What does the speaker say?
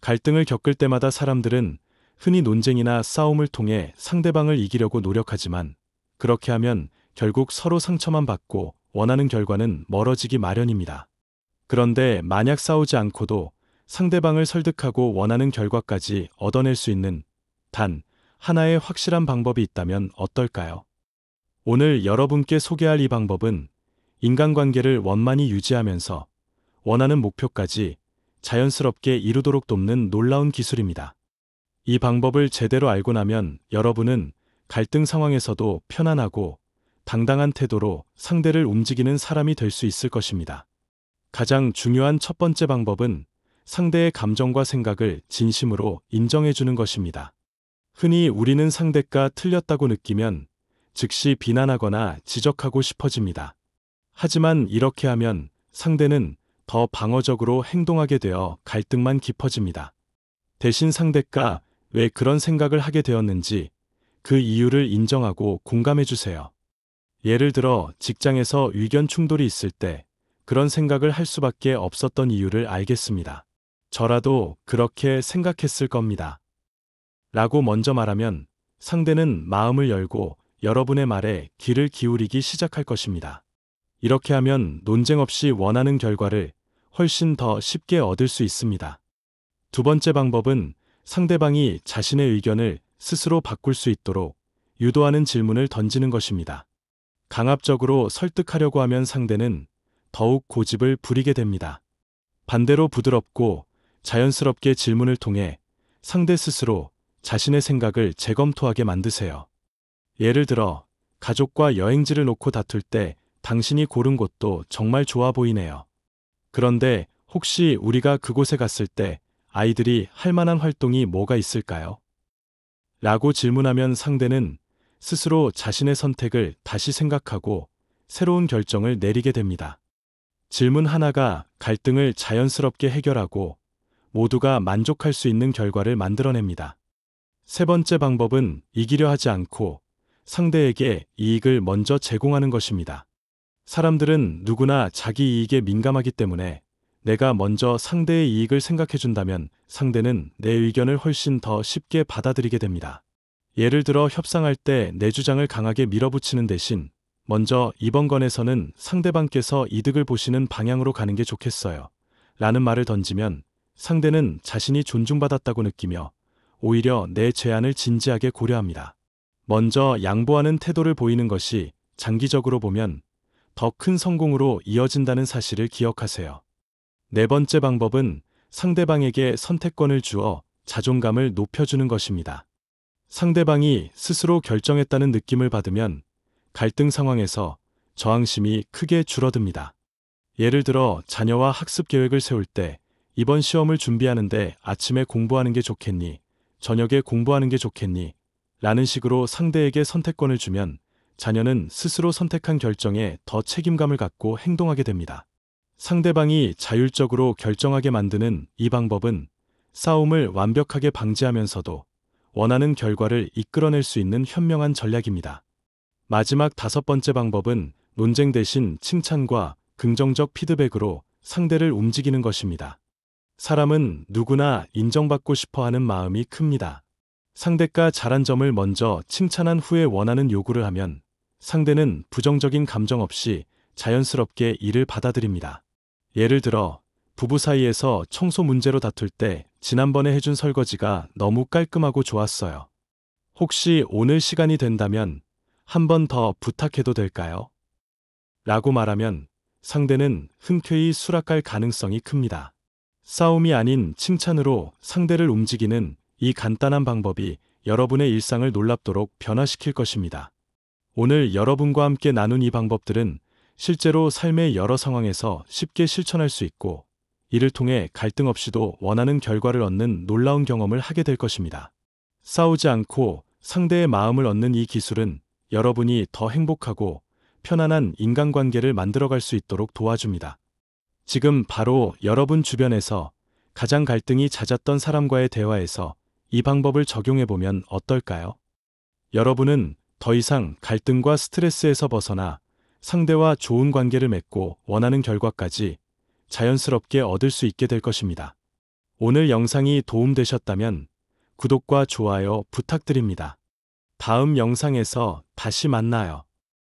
갈등을 겪을 때마다 사람들은 흔히 논쟁이나 싸움을 통해 상대방을 이기려고 노력하지만 그렇게 하면 결국 서로 상처만 받고 원하는 결과는 멀어지기 마련입니다. 그런데 만약 싸우지 않고도 상대방을 설득하고 원하는 결과까지 얻어낼 수 있는 단 하나의 확실한 방법이 있다면 어떨까요? 오늘 여러분께 소개할 이 방법은 인간관계를 원만히 유지하면서 원하는 목표까지 자연스럽게 이루도록 돕는 놀라운 기술입니다. 이 방법을 제대로 알고 나면 여러분은 갈등 상황에서도 편안하고 당당한 태도로 상대를 움직이는 사람이 될 수 있을 것입니다. 가장 중요한 첫 번째 방법은 상대의 감정과 생각을 진심으로 인정해주는 것입니다. 흔히 우리는 상대가 틀렸다고 느끼면 즉시 비난하거나 지적하고 싶어집니다. 하지만 이렇게 하면 상대는 더 방어적으로 행동하게 되어 갈등만 깊어집니다. 대신 상대가 왜 그런 생각을 하게 되었는지 그 이유를 인정하고 공감해주세요. 예를 들어 직장에서 의견 충돌이 있을 때 그런 생각을 할 수밖에 없었던 이유를 알겠습니다. 저라도 그렇게 생각했을 겁니다. 라고 먼저 말하면 상대는 마음을 열고 여러분의 말에 귀를 기울이기 시작할 것입니다. 이렇게 하면 논쟁 없이 원하는 결과를 훨씬 더 쉽게 얻을 수 있습니다. 두 번째 방법은 상대방이 자신의 의견을 스스로 바꿀 수 있도록 유도하는 질문을 던지는 것입니다. 강압적으로 설득하려고 하면 상대는 더욱 고집을 부리게 됩니다. 반대로 부드럽고 자연스럽게 질문을 통해 상대 스스로 자신의 생각을 재검토하게 만드세요. 예를 들어, 가족과 여행지를 놓고 다툴 때 당신이 고른 곳도 정말 좋아 보이네요. 그런데 혹시 우리가 그곳에 갔을 때 아이들이 할 만한 활동이 뭐가 있을까요? 라고 질문하면 상대는 스스로 자신의 선택을 다시 생각하고 새로운 결정을 내리게 됩니다. 질문 하나가 갈등을 자연스럽게 해결하고 모두가 만족할 수 있는 결과를 만들어냅니다. 세 번째 방법은 이기려 하지 않고 상대에게 이익을 먼저 제공하는 것입니다. 사람들은 누구나 자기 이익에 민감하기 때문에 내가 먼저 상대의 이익을 생각해준다면 상대는 내 의견을 훨씬 더 쉽게 받아들이게 됩니다. 예를 들어 협상할 때 내 주장을 강하게 밀어붙이는 대신 먼저 이번 건에서는 상대방께서 이득을 보시는 방향으로 가는 게 좋겠어요. 라는 말을 던지면 상대는 자신이 존중받았다고 느끼며 오히려 내 제안을 진지하게 고려합니다. 먼저 양보하는 태도를 보이는 것이 장기적으로 보면 더 큰 성공으로 이어진다는 사실을 기억하세요. 네 번째 방법은 상대방에게 선택권을 주어 자존감을 높여주는 것입니다. 상대방이 스스로 결정했다는 느낌을 받으면 갈등 상황에서 저항심이 크게 줄어듭니다. 예를 들어 자녀와 학습 계획을 세울 때 이번 시험을 준비하는데 아침에 공부하는 게 좋겠니? 저녁에 공부하는 게 좋겠니? 라는 식으로 상대에게 선택권을 주면 자녀는 스스로 선택한 결정에 더 책임감을 갖고 행동하게 됩니다. 상대방이 자율적으로 결정하게 만드는 이 방법은 싸움을 완벽하게 방지하면서도 원하는 결과를 이끌어낼 수 있는 현명한 전략입니다. 마지막 다섯 번째 방법은 논쟁 대신 칭찬과 긍정적 피드백으로 상대를 움직이는 것입니다. 사람은 누구나 인정받고 싶어 하는 마음이 큽니다. 상대가 잘한 점을 먼저 칭찬한 후에 원하는 요구를 하면 상대는 부정적인 감정 없이 자연스럽게 이를 받아들입니다. 예를 들어 부부 사이에서 청소 문제로 다툴 때 지난번에 해준 설거지가 너무 깔끔하고 좋았어요. 혹시 오늘 시간이 된다면 한 번 더 부탁해도 될까요? 라고 말하면 상대는 흔쾌히 수락할 가능성이 큽니다. 싸움이 아닌 칭찬으로 상대를 움직이는 이 간단한 방법이 여러분의 일상을 놀랍도록 변화시킬 것입니다. 오늘 여러분과 함께 나눈 이 방법들은 실제로 삶의 여러 상황에서 쉽게 실천할 수 있고 이를 통해 갈등 없이도 원하는 결과를 얻는 놀라운 경험을 하게 될 것입니다. 싸우지 않고 상대의 마음을 얻는 이 기술은 여러분이 더 행복하고 편안한 인간관계를 만들어갈 수 있도록 도와줍니다. 지금 바로 여러분 주변에서 가장 갈등이 잦았던 사람과의 대화에서 이 방법을 적용해보면 어떨까요? 여러분은 더 이상 갈등과 스트레스에서 벗어나 상대와 좋은 관계를 맺고 원하는 결과까지 자연스럽게 얻을 수 있게 될 것입니다. 오늘 영상이 도움되셨다면 구독과 좋아요 부탁드립니다. 다음 영상에서 다시 만나요.